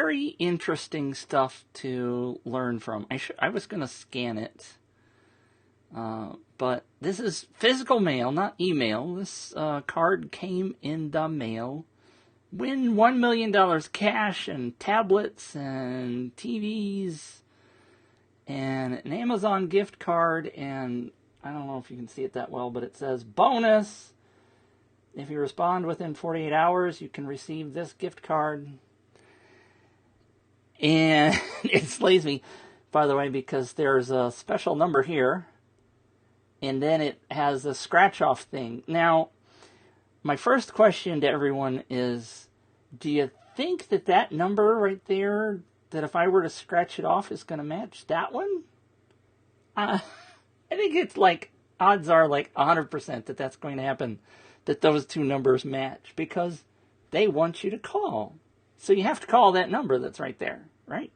very interesting stuff to learn from. I was going to scan it, but this is physical mail, not email. This card came in the mail. Win $1 million cash and tablets and TVs and an Amazon gift card, and I don't know if you can see it that well, but it says bonus. If you respond within 48 hours, you can receive this gift card. And it slays me, by the way, because there's a special number here, and then it has a scratch-off thing. Now, my first question to everyone is, do you think that that number right there, that if I were to scratch it off, is going to match that one? I think it's like, odds are like 100% that that's going to happen, that those two numbers match, because they want you to call. So you have to call that number that's right there, right?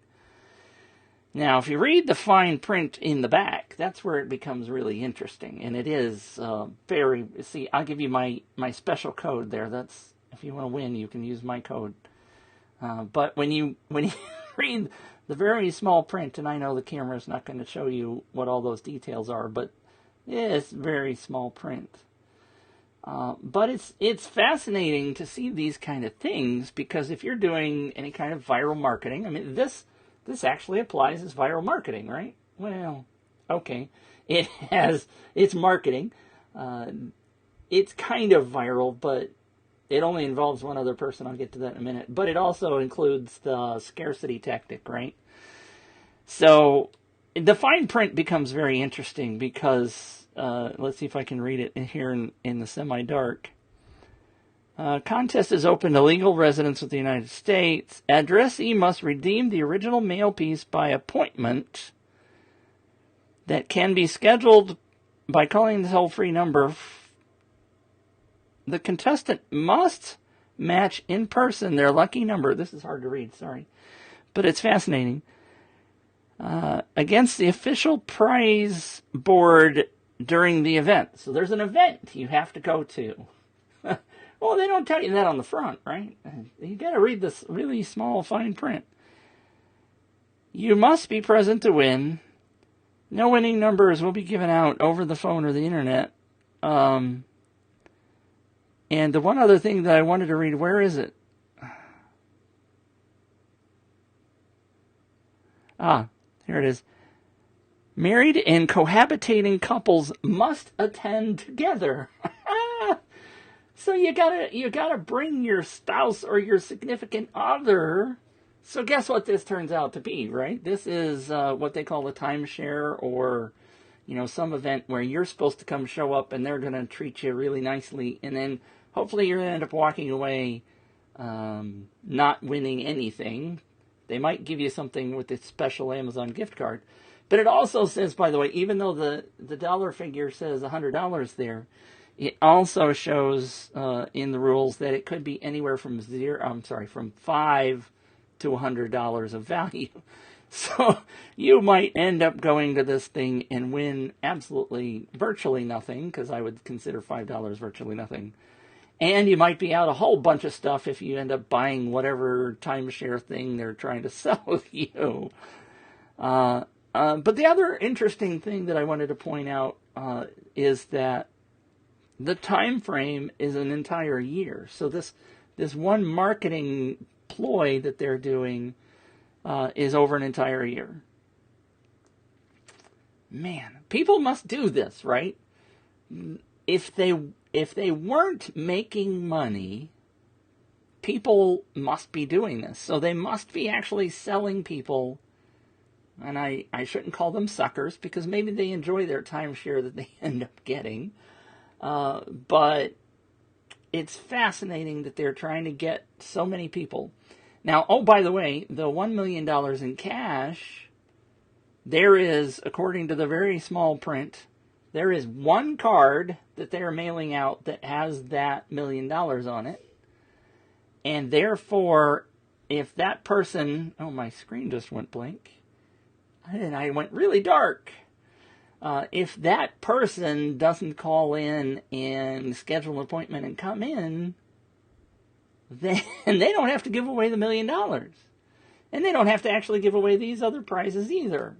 Now, if you read the fine print in the back, that's where it becomes really interesting. And it is very... See, I'll give you my special code there. That's, if you want to win, you can use my code. But when you read the very small print, and I know the camera's not going to show you what all those details are, but it's very small print. But it's fascinating to see these kind of things, because if you're doing any kind of viral marketing, I mean, this actually applies as viral marketing, right? Well, okay. It's marketing. It's kind of viral, but it only involves one other person. I'll get to that in a minute. But it also includes the scarcity tactic, right? So the fine print becomes very interesting because, let's see if I can read it here in the semi-dark. Contest is open to legal residents of the United States. Addressee must redeem the original mail piece by appointment that can be scheduled by calling the toll-free number. The contestant must match in person their lucky number. This is hard to read, sorry. But it's fascinating. Against the official prize board during the event. So there's an event you have to go to. Well, they don't tell you that on the front, right? You got to read this really small fine print. You must be present to win. No winning numbers will be given out over the phone or the internet. And the one other thing that I wanted to read, where is it? Here it is. Married and cohabitating couples must attend together. So you gotta bring your spouse or your significant other. So guess what this turns out to be, right? This is what they call a timeshare, or some event where you're supposed to come show up and they're gonna treat you really nicely, and then hopefully you're gonna end up walking away not winning anything. They might give you something with this special Amazon gift card. But it also says, by the way, even though the dollar figure says $100 there, it also shows in the rules that it could be anywhere from from $5 to $100 of value. So you might end up going to this thing and win virtually nothing, because I would consider $5 virtually nothing. And you might be out a whole bunch of stuff if you end up buying whatever timeshare thing they're trying to sell you. But the other interesting thing that I wanted to point out is that the time frame is an entire year. So this one marketing ploy that they're doing is over an entire year. Man, people must do this, right? If they weren't making money, people must be doing this. So they must be actually selling people. And I shouldn't call them suckers, because maybe they enjoy their timeshare that they end up getting. But it's fascinating that they're trying to get so many people. Now, by the way, the $1 million in cash, there is, according to the very small print, there is one card that they're mailing out that has that $1 million on it. And therefore, if that person... Oh, my screen just went blank. And I went really dark. If that person doesn't call in and schedule an appointment and come in, then they don't have to give away the $1 million. And they don't have to actually give away these other prizes either.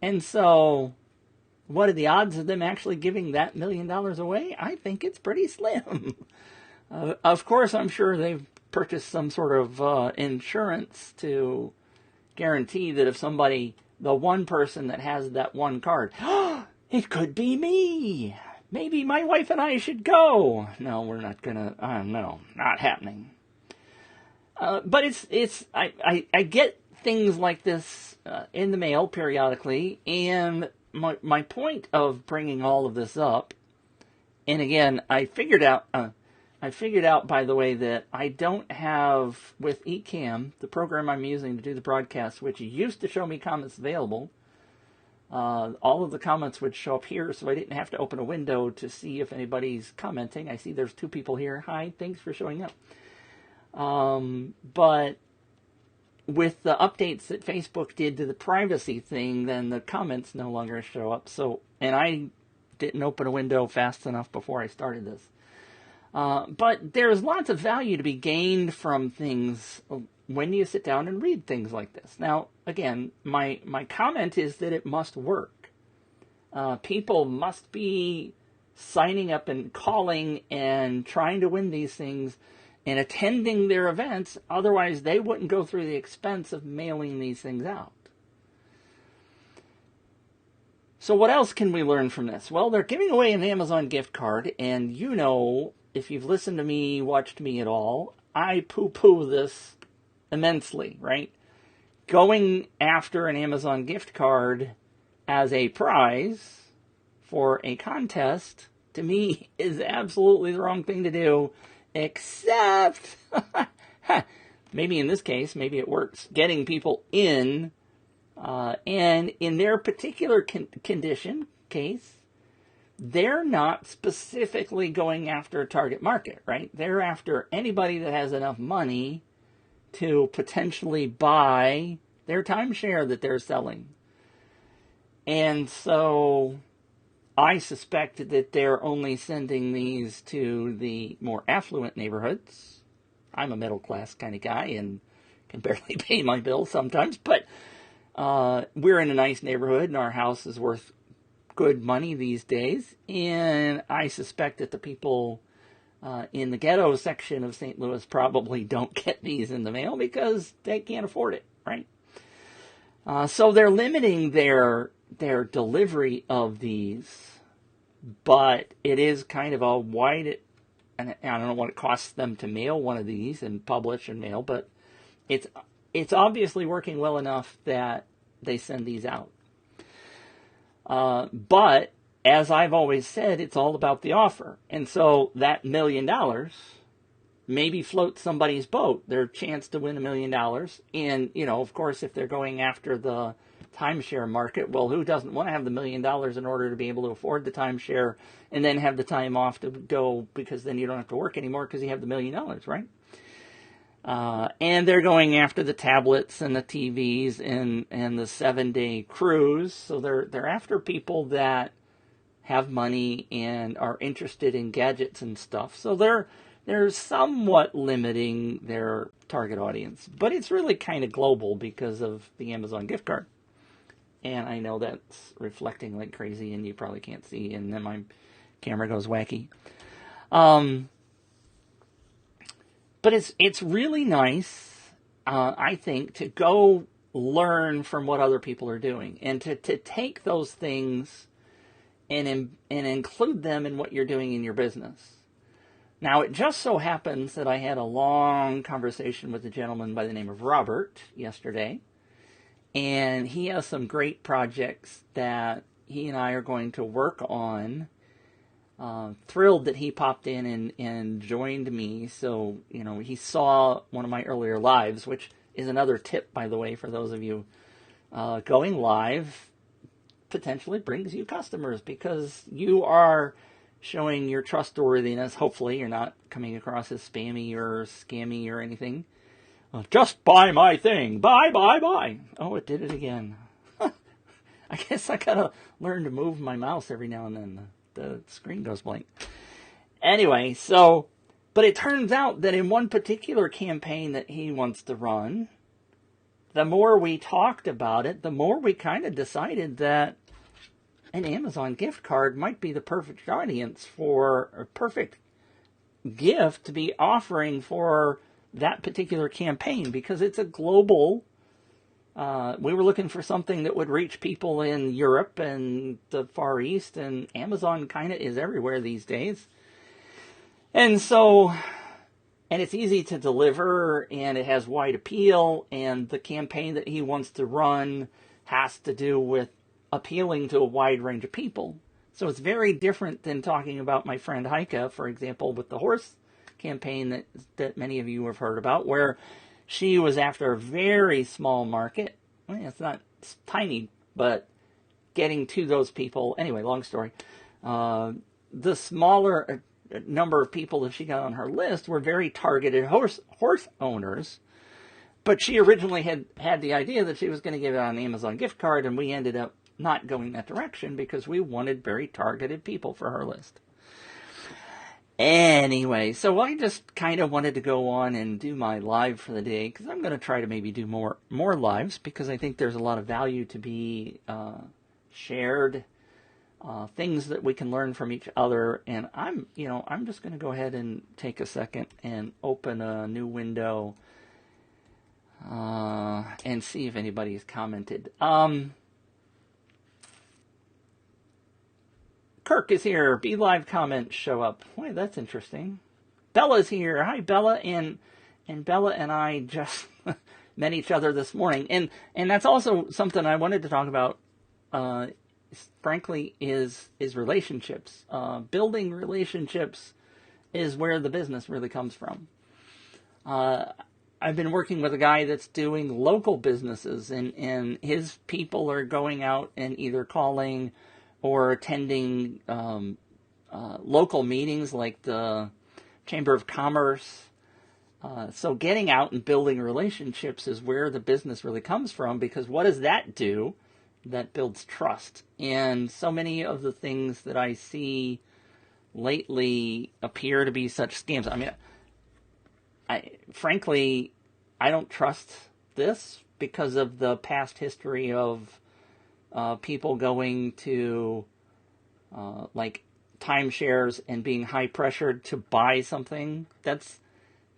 And so, what are the odds of them actually giving that $1 million away? I think it's pretty slim. Of course, I'm sure they've purchased some sort of insurance to guarantee that if somebody, the one person that has that one card, it could be me. Maybe my wife and I should go. No, we're not gonna. No, not happening. But I get things like this in the mail periodically, and my point of bringing all of this up, and again, I figured out, by the way, that I don't have, with Ecamm, the program I'm using to do the broadcast, which used to show me comments available, all of the comments would show up here, so I didn't have to open a window to see if anybody's commenting. I see there's 2 people here. Hi, thanks for showing up. But with the updates that Facebook did to the privacy thing, then the comments no longer show up. So, and I didn't open a window fast enough before I started this. But there's lots of value to be gained from things when you sit down and read things like this. Now, again, my comment is that it must work. People must be signing up and calling and trying to win these things and attending their events. Otherwise, they wouldn't go through the expense of mailing these things out. So what else can we learn from this? Well, they're giving away an Amazon gift card, and you know, if you've listened to me, watched me at all, I poo-poo this immensely, right? Going after an Amazon gift card as a prize for a contest, to me, is absolutely the wrong thing to do, except, maybe in this case, maybe it works, getting people in, and in their particular case, they're not specifically going after a target market, right? They're after anybody that has enough money to potentially buy their timeshare that they're selling. And so I suspect that they're only sending these to the more affluent neighborhoods. I'm a middle class kind of guy and can barely pay my bills sometimes, but we're in a nice neighborhood and our house is worth good money these days. And I suspect that the people in the ghetto section of St. Louis probably don't get these in the mail because they can't afford it, right? So they're limiting their delivery of these, but it is kind of a wide, and I don't know what it costs them to mail one of these and publish and mail, but it's obviously working well enough that they send these out. But as I've always said, it's all about the offer. And so that $1 million maybe floats somebody's boat, their chance to win $1 million. And, you know, of course, if they're going after the timeshare market, well, who doesn't want to have the $1 million in order to be able to afford the timeshare and then have the time off to go, because then you don't have to work anymore because you have the $1 million, right? And they're going after the tablets and the TVs and the 7-day cruise. So they're after people that have money and are interested in gadgets and stuff. So they're somewhat limiting their target audience. But it's really kind of global because of the Amazon gift card. And I know that's reflecting like crazy and you probably can't see. And then my camera goes wacky. But it's really nice, I think, to go learn from what other people are doing and to take those things and include them in what you're doing in your business. Now, it just so happens that I had a long conversation with a gentleman by the name of Robert yesterday, and he has some great projects that he and I are going to work on. Thrilled that he popped in and joined me. So, you know, he saw one of my earlier lives, which is another tip, by the way, for those of you going live, potentially brings you customers because you are showing your trustworthiness. Hopefully you're not coming across as spammy or scammy or anything. Just buy my thing. Buy. Oh, it did it again. I guess I gotta learn to move my mouse every now and then. The screen goes blank. Anyway, but it turns out that in one particular campaign that he wants to run, the more we talked about it, the more we kind of decided that an Amazon gift card might be the perfect audience for a perfect gift to be offering for that particular campaign, because it's a global. We were looking for something that would reach people in Europe and the Far East, and Amazon kind of is everywhere these days. And so, and it's easy to deliver, and it has wide appeal, and the campaign that he wants to run has to do with appealing to a wide range of people. So it's very different than talking about my friend Heike, for example, with the horse campaign that many of you have heard about, where she was after a very small market. Well, it's not tiny, but getting to those people. Anyway, long story. The smaller number of people that she got on her list were very targeted horse owners. But she originally had the idea that she was going to give out an Amazon gift card, and we ended up not going that direction because we wanted very targeted people for her list. Anyway, so I just kind of wanted to go on and do my live for the day, because I'm going to try to maybe do more lives, because I think there's a lot of value to be shared, things that we can learn from each other. And I'm just going to go ahead and take a second and open a new window and see if anybody's commented. Kirk is here. Be live comments show up. Boy, that's interesting. Bella's here. Hi, Bella. And Bella and I just met each other this morning. And that's also something I wanted to talk about, frankly, is relationships. Building relationships is where the business really comes from. I've been working with a guy that's doing local businesses, and his people are going out and either calling or attending local meetings like the Chamber of Commerce. So getting out and building relationships is where the business really comes from, because what does that do? That builds trust. And so many of the things that I see lately appear to be such scams. I mean, frankly, I don't trust this because of the past history of people going to like timeshares and being high pressured to buy something. That's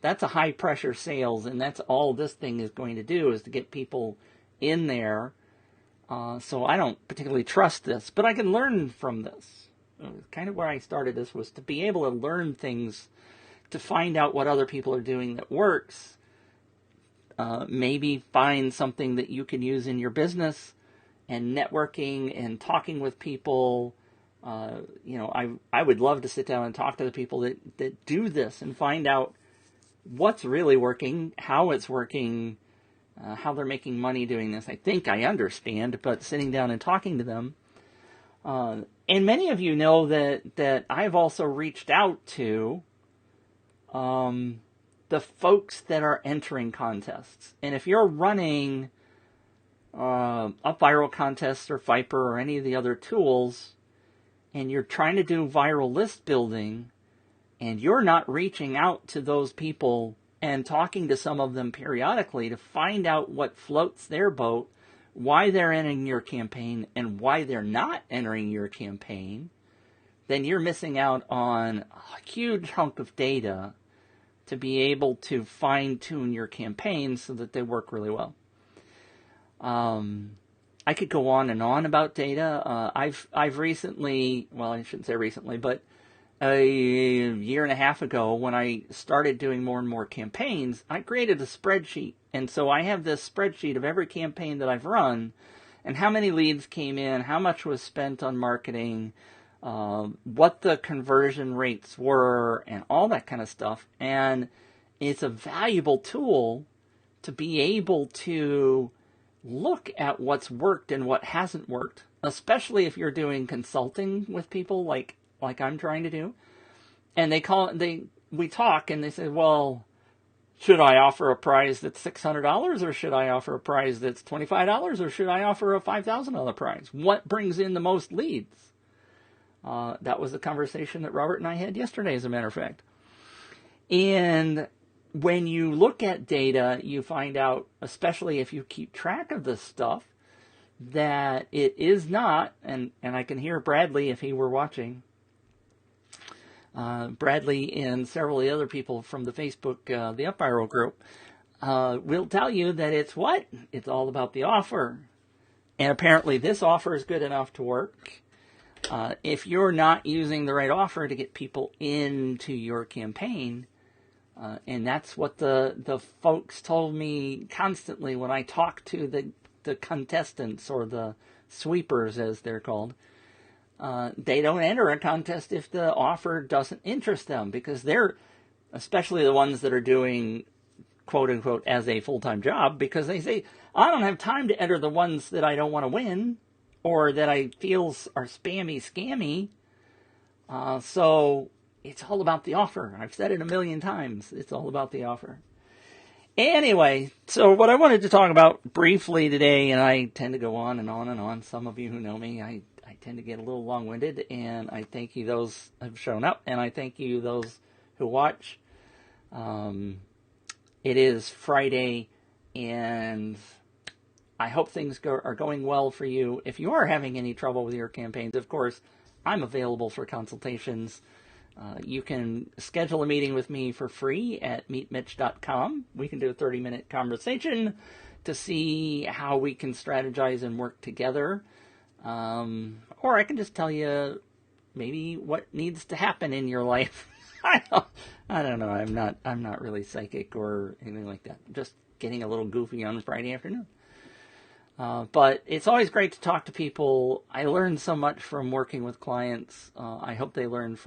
a high pressure sales, and that's all this thing is going to do, is to get people in there. So I don't particularly trust this, but I can learn from this. Kind of where I started this was to be able to learn things, to find out what other people are doing that works. Maybe find something that you can use in your business, and networking and talking with people. I would love to sit down and talk to the people that do this and find out what's really working, how it's working, how they're making money doing this. I think I understand, but sitting down and talking to them. And many of you know that I've also reached out to the folks that are entering contests. And if you're running Up Viral contests or Viper or any of the other tools, and you're trying to do viral list building, and you're not reaching out to those people and talking to some of them periodically to find out what floats their boat, why they're entering your campaign and why they're not entering your campaign, then you're missing out on a huge hunk of data to be able to fine-tune your campaigns so that they work really well. I could go on and on about data. I've recently, well, I shouldn't say recently, but a year and a half ago, when I started doing more and more campaigns, I created a spreadsheet. And so I have this spreadsheet of every campaign that I've run, and how many leads came in, how much was spent on marketing, what the conversion rates were, and all that kind of stuff. And it's a valuable tool to be able to look at what's worked and what hasn't worked, especially if you're doing consulting with people like I'm trying to do. And we talk and they say, well, should I offer a prize that's $600, or should I offer a prize that's $25, or should I offer a $5,000 prize? What brings in the most leads? That was the conversation that Robert and I had yesterday, as a matter of fact. And when you look at data, you find out, especially if you keep track of this stuff, that it is not, and I can hear Bradley if he were watching, Bradley and several of the other people from the Facebook, the Up Viral group, will tell you that it's what? It's all about the offer. And apparently this offer is good enough to work. If you're not using the right offer to get people into your campaign, and that's what the folks told me constantly when I talked to the contestants, or the sweepers as they're called, they don't enter a contest if the offer doesn't interest them, because they're, especially the ones that are doing quote unquote as a full-time job, because they say, I don't have time to enter the ones that I don't want to win or that I feel are spammy, scammy. So it's all about the offer. I've said it a million times. It's all about the offer. Anyway, so what I wanted to talk about briefly today, and I tend to go on and on and on. Some of you who know me, I tend to get a little long-winded, and I thank you those who have shown up, and I thank you those who watch. It is Friday, and I hope things are going well for you. If you are having any trouble with your campaigns, of course, I'm available for consultations. You can schedule a meeting with me for free at meetmitch.com. We can do a 30-minute conversation to see how we can strategize and work together. Or I can just tell you maybe what needs to happen in your life. I don't know. I'm not really psychic or anything like that. I'm just getting a little goofy on Friday afternoon. But it's always great to talk to people. I learn so much from working with clients. I hope they learn from